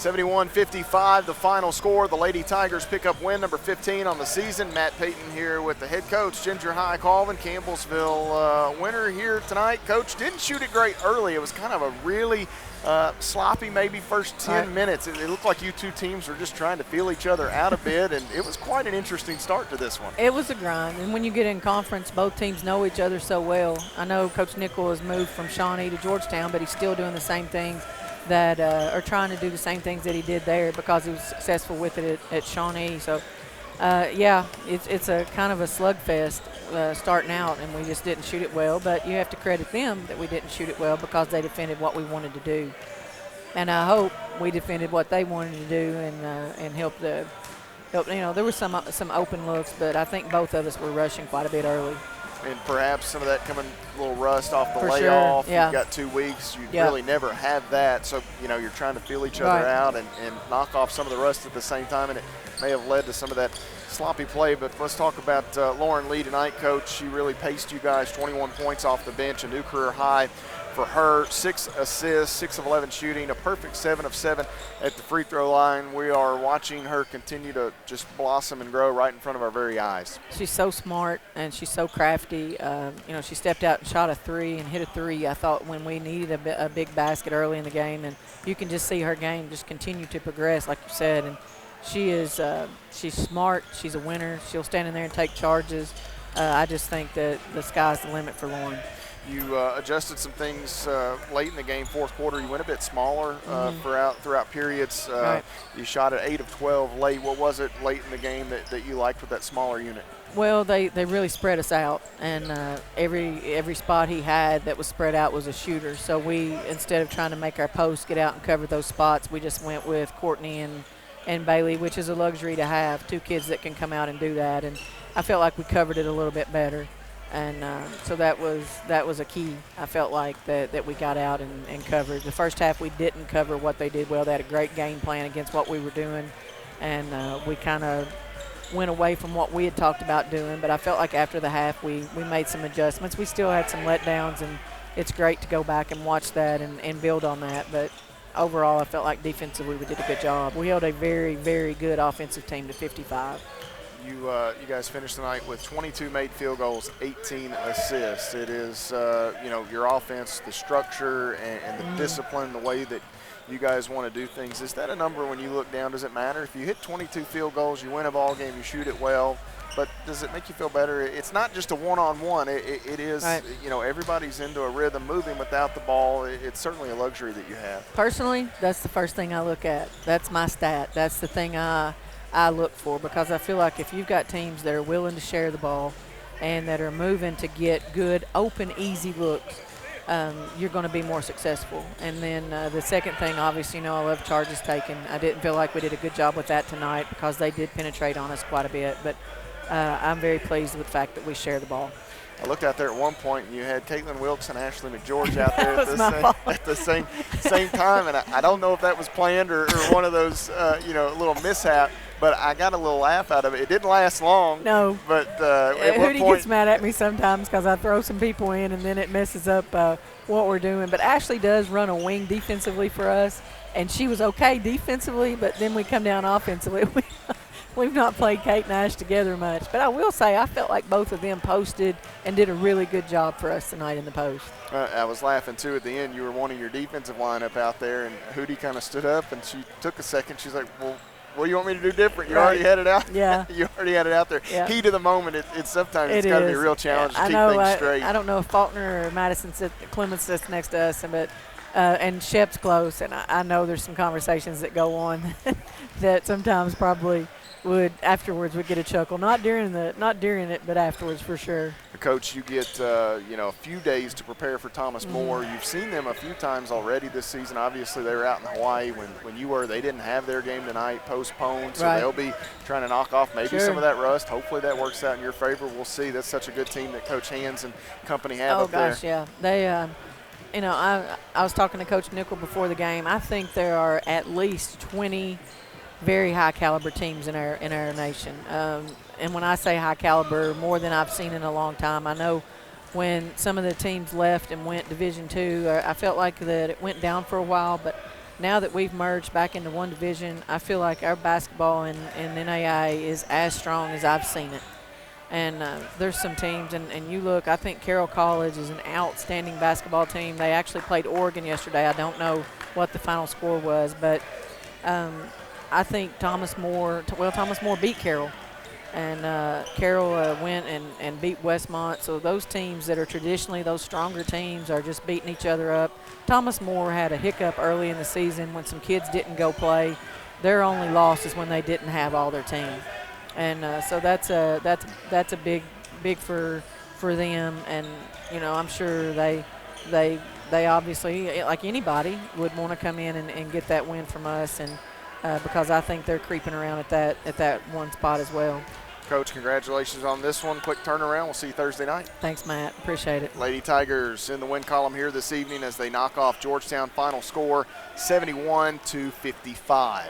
71-55, the final score. The Lady Tigers pick up win number 15 on the season. Matt Payton here with the head coach, Ginger High Colvin, Campbellsville winner here tonight. Coach didn't shoot it great early. It was kind of a really sloppy maybe first 10 minutes. It looked like you two teams were just trying to feel each other out a bit, and it was quite an interesting start to this one. It was a grind, and when you get in conference, both teams know each other so well. I know Coach Nickel has moved from Shawnee to Georgetown, but he's still doing the same things that are trying to do the same things that he did there because he was successful with it at Shawnee. So, yeah, it's a kind of a slugfest starting out, and we just didn't shoot it well. But you have to credit them that we didn't shoot it well because they defended what we wanted to do. And I hope we defended what they wanted to do and helped. You know, there were some open looks, but I think both of us were rushing quite a bit early. And perhaps some of that coming a little rust off the For layoff. sure. Yeah. You've got 2 weeks. You really never have that. So, you know, you're trying to feel each other out and knock off some of the rust at the same time. And it may have led to some of that sloppy play. But let's talk about Lauren Lee tonight, Coach. She really paced you guys, 21 points off the bench, a new career high for her, 6 assists, 6 of 11 shooting, a perfect 7 of 7 at the free throw line. We are watching her continue to just blossom and grow right in front of our very eyes. She's so smart and she's so crafty. You know, she stepped out and shot a 3 and hit a 3, I thought, when we needed a big basket early in the game. And you can just see her game just continue to progress, like you said. And she's smart. She's a winner. She'll stand in there and take charges. I just think that the sky's the limit for Lauren. You adjusted some things late in the game, fourth quarter. You went a bit smaller throughout periods. Right. You shot at 8 of 12 late. What was it late in the game that you liked with that smaller unit? Well, they really spread us out, and every spot he had that was spread out was a shooter. So we, instead of trying to make our posts get out and cover those spots, we just went with Courtney and Bailey, which is a luxury to have, 2 kids that can come out and do that. And I felt like we covered it a little bit better. And so that was a key. I felt like that we got out and covered. The first half we didn't cover what they did well. They had a great game plan against what we were doing, and we kind of went away from what we had talked about doing. But I felt like after the half we made some adjustments. We still had some letdowns, and it's great to go back and watch that and build on that. But overall I felt like defensively we did a good job. We held a very, very good offensive team to 55. You guys finished tonight with 22 made field goals, 18 assists. It is, you know, your offense, the structure and the discipline, the way that you guys want to do things. Is that a number when you look down? Does it matter? If you hit 22 field goals, you win a ball game, you shoot it well, but does it make you feel better? It's not just a one-on-one. It is, right. You know, everybody's into a rhythm, moving without the ball. It's certainly a luxury that you have. Personally, that's the first thing I look at. That's my stat. That's the thing I look for, because I feel like if you've got teams that are willing to share the ball and that are moving to get good, open, easy looks, you're going to be more successful. And then the second thing, obviously, you know, I love charges taken. I didn't feel like we did a good job with that tonight because they did penetrate on us quite a bit. But I'm very pleased with the fact that we share the ball. I looked out there at one point, and you had Caitlin Wilkes and Ashley McGeorge out there at the same time, and I don't know if that was planned or one of those, you know, little mishap. But I got a little laugh out of it. It didn't last long. No. But at what Hootie point gets mad at me sometimes because I throw some people in and then it messes up what we're doing. But Ashley does run a wing defensively for us, and she was okay defensively, but then we come down offensively. We've not played Kate and Ash together much. But I will say I felt like both of them posted and did a really good job for us tonight in the post. I was laughing, too, at the end. You were wanting your defensive lineup out there, and Hootie kind of stood up, and she took a second. She's like, well, what do you want me to do different? You already had it out. Yeah. You already had it out there. Yeah. Heat of the moment. It's sometimes it's got to be a real challenge to keep things straight. I don't know if Faulkner or Madison Clemens sits next to us, but and Shep's close, and I know there's some conversations that go on that sometimes probably would afterwards would get a chuckle. Not during it, but afterwards for sure. Coach, you get you know, a few days to prepare for Thomas More. You've seen them a few times already this season. Obviously, they were out in Hawaii when you were. They didn't have their game tonight, postponed, so they'll be trying to knock off maybe some of that rust. Hopefully, that works out in your favor. We'll see. That's such a good team that Coach Hands and company have up there. Oh gosh, yeah. They, you know, I was talking to Coach Nickel before the game. I think there are at least 20 very high caliber teams in our nation. And when I say high caliber, more than I've seen in a long time. I know when some of the teams left and went Division II, I felt like that it went down for a while, but now that we've merged back into one division, I feel like our basketball in NAIA is as strong as I've seen it. And there's some teams, and you look, I think Carroll College is an outstanding basketball team. They actually played Oregon yesterday. I don't know what the final score was, but I think Thomas More beat Carroll. And Carroll went and beat Westmont. So those teams that are traditionally those stronger teams are just beating each other up. Thomas More had a hiccup early in the season when some kids didn't go play. Their only loss is when they didn't have all their team. And so that's a big for them. And I'm sure they obviously, like anybody, would want to come in and get that win from us. And because I think they're creeping around at that one spot as well. Coach, congratulations on this one. Quick turnaround. We'll see you Thursday night. Thanks, Matt. Appreciate it. Lady Tigers in the win column here this evening as they knock off Georgetown. Final score 71-55.